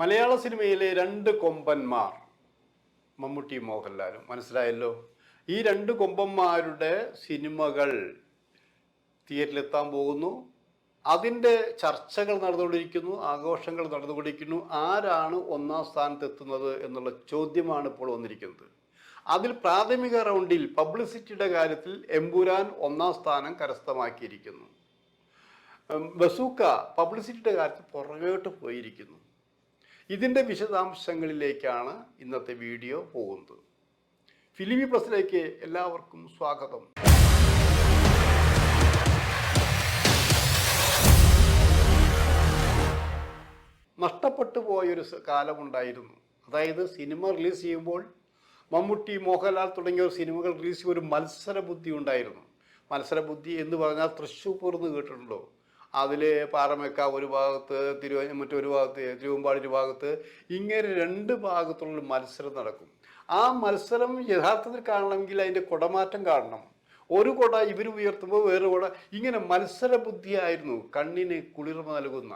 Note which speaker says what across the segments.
Speaker 1: മലയാള സിനിമയിലെ രണ്ട് കൊമ്പന്മാർ മമ്മൂട്ടിയും മോഹൻലാലും മനസ്സിലായല്ലോ. ഈ രണ്ട് കൊമ്പന്മാരുടെ സിനിമകൾ തിയേറ്ററിലെത്താൻ പോകുന്നു. അതിൻ്റെ ചർച്ചകൾ നടന്നുകൊണ്ടിരിക്കുന്നു, ആഘോഷങ്ങൾ നടന്നുകൊണ്ടിരിക്കുന്നു. ആരാണ് ഒന്നാം സ്ഥാനത്ത് എത്തുന്നത് എന്നുള്ള ചോദ്യമാണ് ഇപ്പോൾ വന്നിരിക്കുന്നത്. അതിൽ പ്രാഥമിക റൗണ്ടിൽ പബ്ലിസിറ്റിയുടെ കാര്യത്തിൽ എമ്പുരാൻ ഒന്നാം സ്ഥാനം കരസ്ഥമാക്കിയിരിക്കുന്നു. ബസൂക്ക പബ്ലിസിറ്റിയുടെ കാര്യത്തിൽ പുറകോട്ട് പോയിരിക്കുന്നു. ഇതിൻ്റെ വിശദാംശങ്ങളിലേക്കാണ് ഇന്നത്തെ വീഡിയോ പോകുന്നത്. ഫിലിമി പ്ലസിലേക്ക് എല്ലാവർക്കും സ്വാഗതം. നഷ്ടപ്പെട്ടു പോയൊരു കാലമുണ്ടായിരുന്നു. അതായത് സിനിമ റിലീസ് ചെയ്യുമ്പോൾ മമ്മൂട്ടി, മോഹൻലാൽ തുടങ്ങിയ സിനിമകൾ റിലീസ് ചെയ്യുമ്പോൾ ഒരു മത്സരബുദ്ധി ഉണ്ടായിരുന്നു. മത്സരബുദ്ധി എന്ന് പറഞ്ഞാൽ തൃശ്ശൂർ പൂർന്ന് കേട്ടിട്ടുണ്ടോ? അതിൽ പാറമേക്കാവ് ഒരു ഭാഗത്ത്, മറ്റൊരു ഭാഗത്ത് തിരുവമ്പാടി ഒരു ഭാഗത്ത്, ഇങ്ങനെ രണ്ട് ഭാഗത്തുള്ള മത്സരം നടക്കും. ആ മത്സരം യഥാർത്ഥത്തിൽ കാണണമെങ്കിൽ അതിൻ്റെ കുടമാറ്റം കാണണം. ഒരു കുട ഇവർ ഉയർത്തുമ്പോൾ വേറെ കുട, ഇങ്ങനെ മത്സരബുദ്ധിയായിരുന്നു. കണ്ണിന് കുളിർമ നൽകുന്ന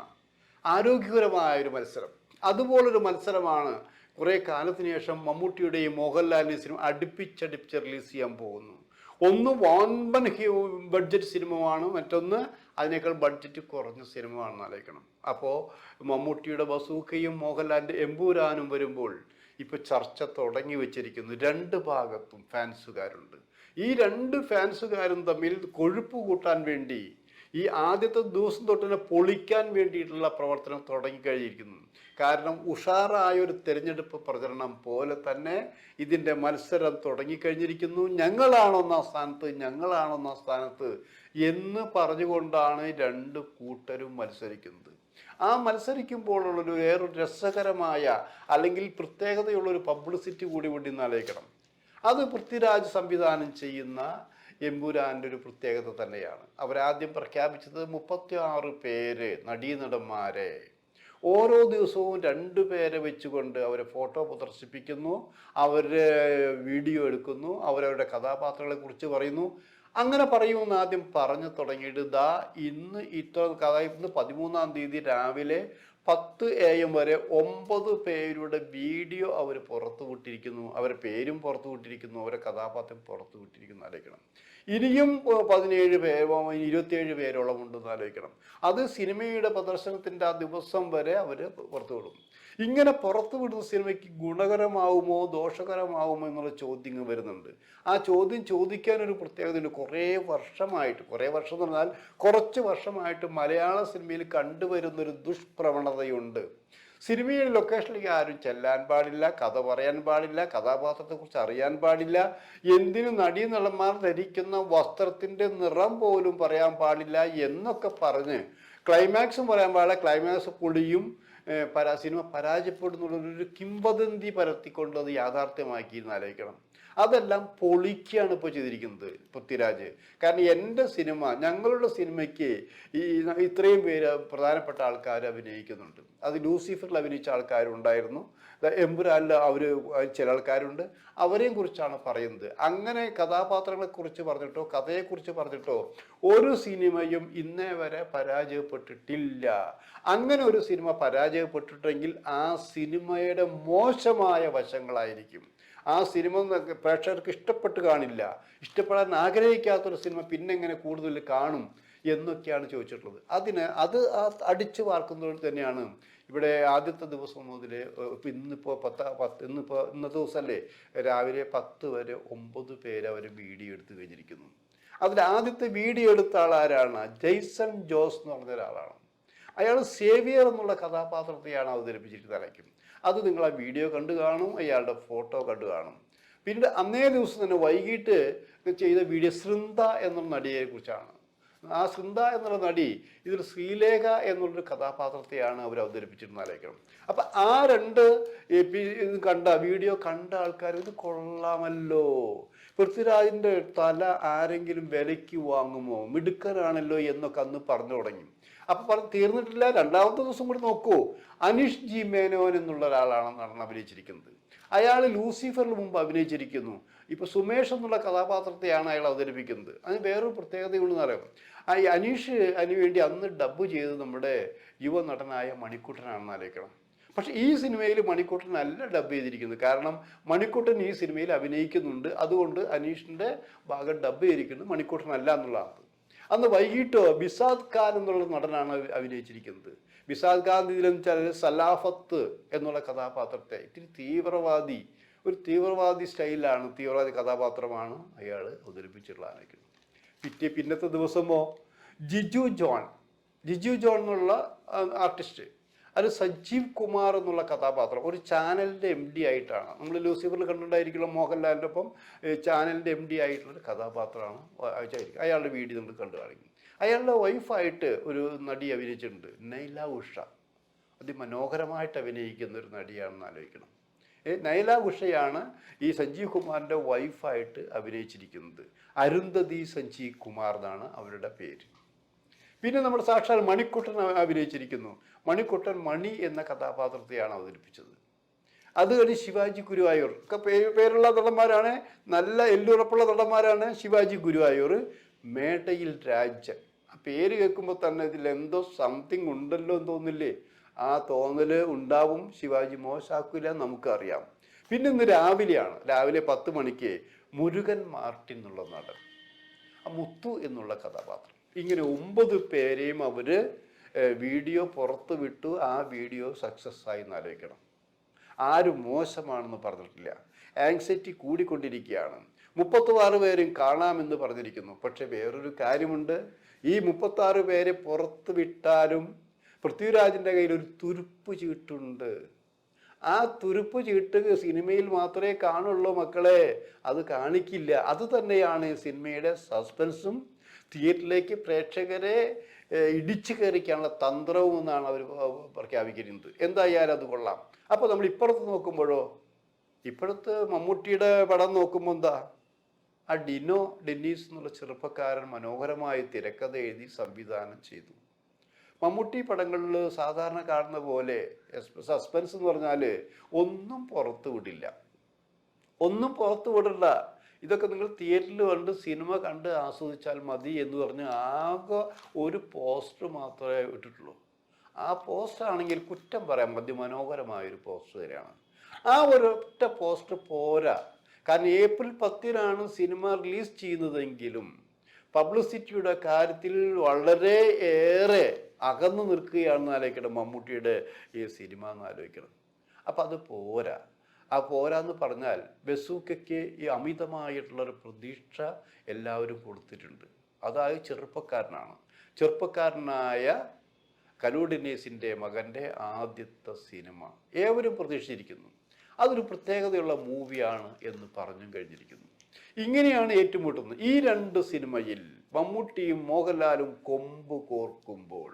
Speaker 1: ആരോഗ്യകരമായ ഒരു മത്സരം. അതുപോലൊരു മത്സരമാണ് കുറേ കാലത്തിന് ശേഷം മമ്മൂട്ടിയുടെയും മോഹൻലാലിൻ്റെയും സിനിമ അടുപ്പിച്ചടുപ്പിച്ച് റിലീസ് ചെയ്യാൻ പോകുന്നു. ഒന്ന് വമ്പൻ ബഡ്ജറ്റ് സിനിമയാണ്, മറ്റൊന്ന് അതിനേക്കാൾ ബഡ്ജറ്റ് കുറഞ്ഞ സിനിമയാണെന്ന് ആലോചിക്കണം. അപ്പോൾ മമ്മൂട്ടിയുടെ ബസൂക്കയും മോഹൻലാലിൻ്റെ എമ്പൂരാനും വരുമ്പോൾ ഇപ്പോൾ ചർച്ച തുടങ്ങി വെച്ചിരിക്കുന്നു. രണ്ട് ഭാഗത്തും ഫാൻസുകാരുണ്ട്. ഈ രണ്ട് ഫാൻസുകാരും തമ്മിൽ കൊഴുപ്പ് കൂട്ടാൻ വേണ്ടി ഈ ആദ്യത്തെ ദിവസം തൊട്ട് തന്നെ പൊളിക്കാൻ വേണ്ടിയിട്ടുള്ള പ്രവർത്തനം തുടങ്ങിക്കഴിഞ്ഞിരിക്കുന്നു. കാരണം ഉഷാറായ ഒരു തെരഞ്ഞെടുപ്പ് പ്രചരണം പോലെ തന്നെ ഇതിൻ്റെ മത്സരം തുടങ്ങിക്കഴിഞ്ഞിരിക്കുന്നു. ഞങ്ങളാണൊന്നാം സ്ഥാനത്ത്, ഞങ്ങളാണൊന്നാം സ്ഥാനത്ത് എന്ന് പറഞ്ഞുകൊണ്ടാണ് രണ്ട് കൂട്ടരും മത്സരിക്കുന്നത്. ആ മത്സരിക്കുമ്പോഴുള്ളൊരു വേറൊരു രസകരമായ അല്ലെങ്കിൽ പ്രത്യേകതയുള്ളൊരു പബ്ലിസിറ്റി കൂടി ആലോചിക്കണം. അത് പൃഥ്വിരാജ് സംവിധാനം ചെയ്യുന്ന എമ്പുരാൻ്റെ ഒരു പ്രത്യേകത തന്നെയാണ്. അവരാദ്യം പ്രഖ്യാപിച്ചത് 36 പേര് നടീനടന്മാരെ ഓരോ ദിവസവും 2 പേരെ വെച്ചുകൊണ്ട് അവരെ ഫോട്ടോ പ്രദർശിപ്പിക്കുന്നു, അവരെ വീഡിയോ എടുക്കുന്നു, അവരവരുടെ കഥാപാത്രങ്ങളെ കുറിച്ച് പറയുന്നു. അങ്ങനെ പറയുമെന്ന് ആദ്യം പറഞ്ഞു തുടങ്ങിയിട്ട് ഇന്ന് ഇന്ന് 13-ാം തീയതി രാവിലെ 10 AM വരെ 9 പേരുടെ വീഡിയോ അവർ പുറത്തു വിട്ടിരിക്കുന്നു. അവരുടെ പേരും പുറത്തു വിട്ടിരിക്കുന്നു, അവരുടെ കഥാപാത്രം പുറത്തു വിട്ടിരിക്കുന്നു. ആലോചിക്കണം. ഇനിയും 17 പേരോ 27 പേരോളം ഉണ്ടെന്ന് ആലോചിക്കണം. അത് സിനിമയുടെ പ്രദർശനത്തിൻ്റെ ആ ദിവസം വരെ അവർ പുറത്തു വിടും. ഇങ്ങനെ പുറത്തു വിടുന്ന സിനിമയ്ക്ക് ഗുണകരമാവുമോ ദോഷകരമാവുമോ എന്നുള്ള ചോദ്യങ്ങൾ വരുന്നുണ്ട്. ആ ചോദ്യം ചോദിക്കാനൊരു പ്രത്യേകതയുണ്ട്. കുറേ വർഷം എന്ന് പറഞ്ഞാൽ കുറച്ച് വർഷമായിട്ട് മലയാള സിനിമയിൽ കണ്ടുവരുന്നൊരു ദുഷ്പ്രവണതയുണ്ട്. സിനിമയുടെ ലൊക്കേഷനിലേക്ക് ആരും ചെല്ലാൻ പാടില്ല, കഥ പറയാൻ പാടില്ല, കഥാപാത്രത്തെക്കുറിച്ച് അറിയാൻ പാടില്ല, എന്തിനു നടീനടന്മാർ ധരിക്കുന്ന വസ്ത്രത്തിൻ്റെ നിറം പോലും പറയാൻ പാടില്ല എന്നൊക്കെ പറഞ്ഞ് ക്ലൈമാക്സും പറയാൻ പാടില്ല, ക്ലൈമാക്സ് പൊളിയും സിനിമ പരാജയപ്പെടുന്നുള്ളൊരു കിംവദന്തി പരത്തിക്കൊണ്ട് അത് യാഥാർത്ഥ്യമാക്കിയിരുന്ന് ആലോചിക്കണം. അതെല്ലാം പൊളിക്കുകയാണ് ഇപ്പോൾ ചെയ്തിരിക്കുന്നത് പൃഥ്വിരാജ്. കാരണം എൻ്റെ സിനിമ, ഞങ്ങളുടെ സിനിമയ്ക്ക് ഇത്രയും പേര് പ്രധാനപ്പെട്ട ആൾക്കാർ അഭിനയിക്കുന്നുണ്ട്. അത് ലൂസിഫറിൽ അഭിനയിച്ച ആൾക്കാരുണ്ടായിരുന്നു, എമ്പുരാനിൽ അവർ ചില ആൾക്കാരുണ്ട്, അവരെയും കുറിച്ചാണ് പറയുന്നത്. അങ്ങനെ കഥാപാത്രങ്ങളെക്കുറിച്ച് പറഞ്ഞിട്ടോ കഥയെക്കുറിച്ച് പറഞ്ഞിട്ടോ ഒരു സിനിമയും ഇന്നേ വരെ പരാജയപ്പെട്ടിട്ടില്ല. അങ്ങനെ ഒരു സിനിമ പരാജയപ്പെട്ടിട്ടെങ്കിൽ ആ സിനിമയുടെ മോശമായ വശങ്ങളായിരിക്കും. ആ സിനിമ പ്രേക്ഷകർക്ക് ഇഷ്ടപ്പെട്ട് കാണില്ല. ഇഷ്ടപ്പെടാൻ ആഗ്രഹിക്കാത്തൊരു സിനിമ പിന്നെ എങ്ങനെ കൂടുതൽ കാണും എന്നൊക്കെയാണ് ചോദിച്ചിട്ടുള്ളത്. അത് അടിച്ചു വാർക്കുന്നതുകൊണ്ട് തന്നെയാണ് ഇവിടെ ആദ്യത്തെ ദിവസം മുതൽ ഇന്നത്തെ ദിവസമല്ലേ, രാവിലെ 10 വരെ 9 പേര് അവർ വീഡിയോ എടുത്തു കഴിഞ്ഞിരിക്കുന്നു. അതിൽ ആദ്യത്തെ വീഡിയോ എടുത്ത ആളാരാണ്? ജെയ്സൺ ജോസ് എന്ന് പറഞ്ഞ ഒരാളാണ്. അയാൾ സേവിയർ എന്നുള്ള കഥാപാത്രത്തെയാണ് അവതരിപ്പിച്ചിരിക്കുന്നത്. അത് നിങ്ങൾ ആ വീഡിയോ കണ്ടു കാണും, അയാളുടെ ഫോട്ടോ കണ്ടു കാണും. പിന്നീട് അന്നേ ദിവസം തന്നെ വൈകിട്ട് ചെയ്ത വീഡിയോ സൃന്ദ എന്നുള്ള നടിയെ കുറിച്ചാണ്. ആ സൃന്ദ എന്നുള്ള നടി ഇതിൽ ശ്രീലേഖ എന്നുള്ളൊരു കഥാപാത്രത്തെയാണ് അവർ അവതരിപ്പിച്ചിരുന്നാലേക്കണം. അപ്പം ആ രണ്ട് വീഡിയോ കണ്ട ആൾക്കാർ ഇത് കൊള്ളാമല്ലോ, പൃഥ്വിരാജിൻ്റെ തല ആരെങ്കിലും വിലയ്ക്ക് വാങ്ങുമോ, മിടുക്കനാണല്ലോ എന്നൊക്കെ അന്ന് പറഞ്ഞു തുടങ്ങി. അപ്പം തീർന്നിട്ടില്ല. രണ്ടാമത്തെ ദിവസം കൂടി നോക്കൂ, അനീഷ് ജി മേനോൻ എന്നുള്ള ഒരാളാണ് അഭിനയിച്ചിരിക്കുന്നത്. അയാൾ ലൂസിഫറിന് മുമ്പ് അഭിനയിച്ചിരിക്കുന്നു. ഇപ്പോൾ സുമേഷ് എന്നുള്ള കഥാപാത്രത്തെയാണ് അയാൾ അവതരിപ്പിക്കുന്നത്. അതിന് വേറൊരു പ്രത്യേകതയുണ്ടെന്ന് അറിയാം. അനീഷ് അതിന് വേണ്ടി അന്ന് ഡബ്ബ് ചെയ്ത് നമ്മുടെ യുവ നടനായ മണിക്കുട്ടനാണെന്ന് ആലോചിക്കണം. പക്ഷേ ഈ സിനിമയിൽ മണിക്കൂട്ടൻ അല്ല ഡബ് ചെയ്തിരിക്കുന്നത്. കാരണം മണിക്കൂട്ടൻ ഈ സിനിമയിൽ അഭിനയിക്കുന്നുണ്ട്. അതുകൊണ്ട് അനീഷിൻ്റെ ഭാഗം ഡബ് ചെയ്തിരിക്കുന്നത് മണിക്കൂട്ടൻ അല്ല എന്നുള്ളതാണ്. അന്ന് വൈകിട്ട് ബിസാദ് ഖാൻ എന്നുള്ള നടനാണ് അഭിനയിച്ചിരിക്കുന്നത്. ബിസാദ് ഖാൻ ഇതിലെന്ന് വെച്ചാൽ സലാഫത്ത് എന്നുള്ള കഥാപാത്രത്തെ ഇത്തിരി ഒരു തീവ്രവാദി സ്റ്റൈലിലാണ്, തീവ്രവാദി കഥാപാത്രമാണ് അയാൾ അവതരിപ്പിച്ചിട്ടുള്ളത്. പിന്നത്തെ ദിവസമോ ജിജു ജോൺ എന്നുള്ള ആർട്ടിസ്റ്റ്, അത് സജീവ് കുമാർ എന്നുള്ള കഥാപാത്രം ഒരു ചാനലിൻ്റെ MD ആയിട്ടാണ്. നമ്മൾ ലൂസിഫറിൽ കണ്ടിട്ടുണ്ടായിരിക്കുള്ള മോഹൻലാലിൻ്റെ ഒപ്പം ചാനലിൻ്റെ MD ആയിട്ടുള്ളൊരു കഥാപാത്രമാണ് അയാളുടെ വീഡിയോ നമ്മൾ കണ്ടു കാണിക്കും. അയാളുടെ വൈഫായിട്ട് ഒരു നടി അഭിനയിച്ചിട്ടുണ്ട്, നൈല ഉഷ. അതിമനോഹരമായിട്ട് അഭിനയിക്കുന്ന ഒരു നടിയാണെന്ന് ആലോചിക്കണം. നൈല ഉഷയാണ് ഈ സഞ്ജീവ് കുമാറിൻ്റെ വൈഫായിട്ട് അഭിനയിച്ചിരിക്കുന്നത്. അരുന്ധതി സഞ്ജീവ് കുമാർ എന്നാണ് അവരുടെ പേര്. പിന്നെ നമ്മുടെ സാക്ഷാൽ മണിക്കുട്ടൻ അഭിനയിച്ചിരിക്കുന്നു. മണിക്കുട്ടൻ മണി എന്ന കഥാപാത്രത്തെയാണ് അവതരിപ്പിച്ചത്. അത് കഴിഞ്ഞ് ശിവാജി ഗുരുവായൂർ ഒക്കെ പേരുള്ള നടന്മാരാണ്, നല്ല എല്ലുറപ്പുള്ള നടന്മാരാണ്. ശിവാജി ഗുരുവായൂർ, മേടയിൽ രാജൻ. ആ പേര് കേൾക്കുമ്പോൾ തന്നെ ഇതിൽ എന്തോ സംതിങ് ഉണ്ടല്ലോ എന്ന് തോന്നില്ലേ? ആ തോന്നൽ ഉണ്ടാവും. ശിവാജി മോശമാക്കില്ല, നമുക്കറിയാം. പിന്നെ ഇന്ന് രാവിലെ 10 മണിക്ക് മുരുകൻ മാർട്ടിൻ എന്നുള്ള നടൻ, മുത്തു എന്നുള്ള കഥാപാത്രം, ഇങ്ങനെ 9 പേരെയും അവർ വീഡിയോ പുറത്ത് വിട്ടു. ആ വീഡിയോ സക്സസ് ആയി എന്ന് ആലോചിക്കണം. ആരും മോശമാണെന്ന് പറഞ്ഞിട്ടില്ല. ആങ്സൈറ്റി കൂടിക്കൊണ്ടിരിക്കുകയാണ്. 36 പേരും കാണാമെന്ന് പറഞ്ഞിരിക്കുന്നു. പക്ഷെ വേറൊരു കാര്യമുണ്ട്, ഈ 36 പേരെ പുറത്ത് വിട്ടാലും പൃഥ്വിരാജിൻ്റെ കയ്യിൽ ഒരു തുരുപ്പ് ചീട്ടുണ്ട്. ആ തുരുപ്പ് ചീട്ട് സിനിമയിൽ മാത്രമേ കാണുള്ളൂ മക്കളെ, അത് കാണിക്കില്ല. അത് തന്നെയാണ് സിനിമയുടെ സസ്പെൻസും തിയേറ്ററിലേക്ക് പ്രേക്ഷകരെ ഇടിച്ചു കയറിക്കാനുള്ള തന്ത്രവും എന്നാണ് അവർ പ്രഖ്യാപിക്കുന്നത്. എന്തായാലും അത് കൊള്ളാം. അപ്പോൾ നമ്മൾ ഇപ്പുറത്ത് നോക്കുമ്പോഴോ, ഇപ്പോഴത്തെ മമ്മൂട്ടിയുടെ പടം നോക്കുമ്പോൾ എന്താ, ആ ഡെന്നീസ് എന്നുള്ള ചെറുപ്പക്കാരൻ മനോഹരമായി തിരക്കഥ എഴുതി സംവിധാനം ചെയ്തു. മമ്മൂട്ടി പടങ്ങളിൽ സാധാരണ കാണുന്ന പോലെ സസ്പെൻസ് എന്ന് പറഞ്ഞാൽ ഒന്നും പുറത്തു വിടില്ല. ഇതൊക്കെ നിങ്ങൾ തിയേറ്ററിൽ കണ്ട് സിനിമ കണ്ട് ആസ്വദിച്ചാൽ മതി എന്ന് പറഞ്ഞ് ആകെ ഒരു പോസ്റ്റർ മാത്രമേ ഇട്ടിട്ടുള്ളൂ. ആ പോസ്റ്റർ ആണെങ്കിൽ കുറ്റം പറയാൻ അതിമനോഹരമായൊരു പോസ്റ്റർ തന്നെയാണ്. ആ ഒരൊറ്റ പോസ്റ്റർ പോരാ. കാരണം ഏപ്രിൽ 10-നാണ് സിനിമ റിലീസ് ചെയ്യുന്നതെങ്കിലും പബ്ലിസിറ്റിയുടെ കാര്യത്തിൽ വളരെ ഏറെ അകന്നു നിൽക്കുകയാണെന്ന് ആലോചിക്കണം മമ്മൂട്ടിയുടെ ഈ സിനിമ എന്ന് ആലോചിക്കണം. അപ്പം അത് പോരാ. ആ പോരാന്ന് പറഞ്ഞാൽ ബസൂക്കയ്ക്ക് ഈ അമിതമായിട്ടുള്ളൊരു പ്രതീക്ഷ എല്ലാവരും കൊടുത്തിട്ടുണ്ട്. അതായത് ചെറുപ്പക്കാരനായ കലു ഡെന്നീസിൻ്റെ മകൻ്റെ ആദ്യത്തെ സിനിമ ഏവരും പ്രതീക്ഷിച്ചിരിക്കുന്നു. അതൊരു പ്രത്യേകതയുള്ള മൂവിയാണ് എന്ന് പറഞ്ഞും കഴിഞ്ഞിരിക്കുന്നു. ഇങ്ങനെയാണ് ഏറ്റുമുട്ടുന്നത്. ഈ 2 സിനിമയിൽ മമ്മൂട്ടിയും മോഹൻലാലും കൊമ്പ് കോർക്കുമ്പോൾ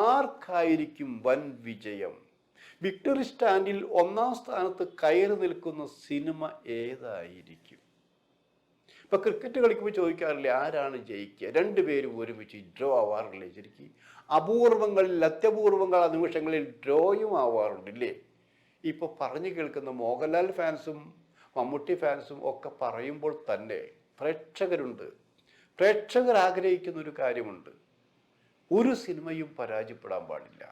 Speaker 1: ആർക്കായിരിക്കും വൻ വിജയം? വിക്ടറി സ്റ്റാൻഡിൽ 1-ാം സ്ഥാനത്ത് കയറി നിൽക്കുന്ന സിനിമ ഏതായിരിക്കും? ഇപ്പം ക്രിക്കറ്റ് കളിക്കുമ്പോൾ ചോദിക്കാറില്ലേ ആരാണ് ജയിക്കുക? 2 പേരും ഒരുമിച്ച് ഡ്രോ ആവാറില്ലേ? ശരിക്കും അത്യപൂർവങ്ങൾ നിമിഷങ്ങളിൽ ഡ്രോയും ആവാറുണ്ടല്ലേ? ഇപ്പോൾ പറഞ്ഞു കേൾക്കുന്ന മോഹൻലാൽ ഫാൻസും മമ്മൂട്ടി ഫാൻസും ഒക്കെ പറയുമ്പോൾ തന്നെ പ്രേക്ഷകർ ആഗ്രഹിക്കുന്ന ഒരു കാര്യമുണ്ട്, ഒരു സിനിമയും പരാജയപ്പെടാൻ പാടില്ല.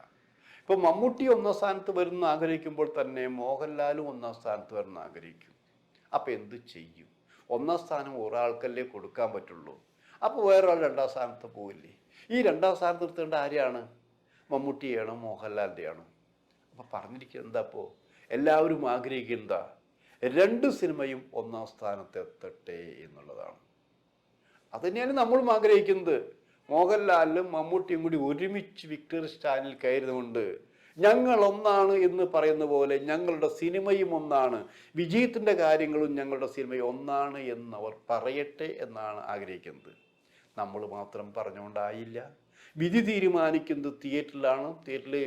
Speaker 1: ഇപ്പോൾ മമ്മൂട്ടി 1-ാം സ്ഥാനത്ത് വരുന്ന ആഗ്രഹിക്കുമ്പോൾ തന്നെ മോഹൻലാലും 1-ാം സ്ഥാനത്ത് വരുന്ന ആഗ്രഹിക്കും. അപ്പോൾ എന്ത് ചെയ്യും? 1-ാം സ്ഥാനം ഒരാൾക്കല്ലേ കൊടുക്കാൻ പറ്റുള്ളൂ. അപ്പോൾ വേറൊരാൾ 2-ാം സ്ഥാനത്ത് പോവില്ലേ? ഈ 2-ാം സ്ഥാനത്ത് നിർത്തേണ്ട ആരെയാണ്? മമ്മൂട്ടിയാണോ മോഹൻലാലിൻ്റെയാണോ? അപ്പോൾ പറഞ്ഞിരിക്കുന്നത് എന്താ? അപ്പോൾ എല്ലാവരും ആഗ്രഹിക്കുന്നതാ 2 സിനിമയും 1-ാം സ്ഥാനത്ത് എത്തട്ടെ എന്നുള്ളതാണ്. അതുതന്നെയാണ് നമ്മളും ആഗ്രഹിക്കുന്നത്. മോഹൻലാലും മമ്മൂട്ടിയും കൂടി ഒരുമിച്ച് വിക്ടറി സ്റ്റാൻഡിൽ കയറുന്നുകൊണ്ട് ഞങ്ങൾ ഒന്നാണ് എന്ന് പറയുന്ന പോലെ ഞങ്ങളുടെ സിനിമയും ഒന്നാണ്, വിജയത്തിൻ്റെ കാര്യങ്ങളും ഞങ്ങളുടെ സിനിമയും ഒന്നാണ് എന്നവർ പറയട്ടെ എന്നാണ് ആഗ്രഹിക്കുന്നത്. നമ്മൾ മാത്രം പറഞ്ഞുകൊണ്ടായില്ല. വിധി തീരുമാനിക്കുന്നത് തിയേറ്ററിലെ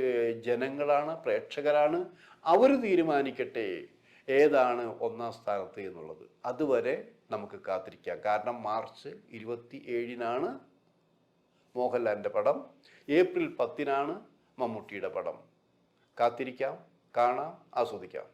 Speaker 1: ജനങ്ങളാണ്, പ്രേക്ഷകരാണ്. അവർ തീരുമാനിക്കട്ടെ ഏതാണ് 1-ാം സ്ഥാനത്ത് എന്നുള്ളത്. അതുവരെ നമുക്ക് കാത്തിരിക്കാം. കാരണം മാർച്ച് 27-നാണ് മോഹൻലാലിൻ്റെ പടം, ഏപ്രിൽ 10-നാണ് മമ്മൂട്ടിയുടെ പടം. കാത്തിരിക്കാം, കാണാം, ആസ്വദിക്കാം.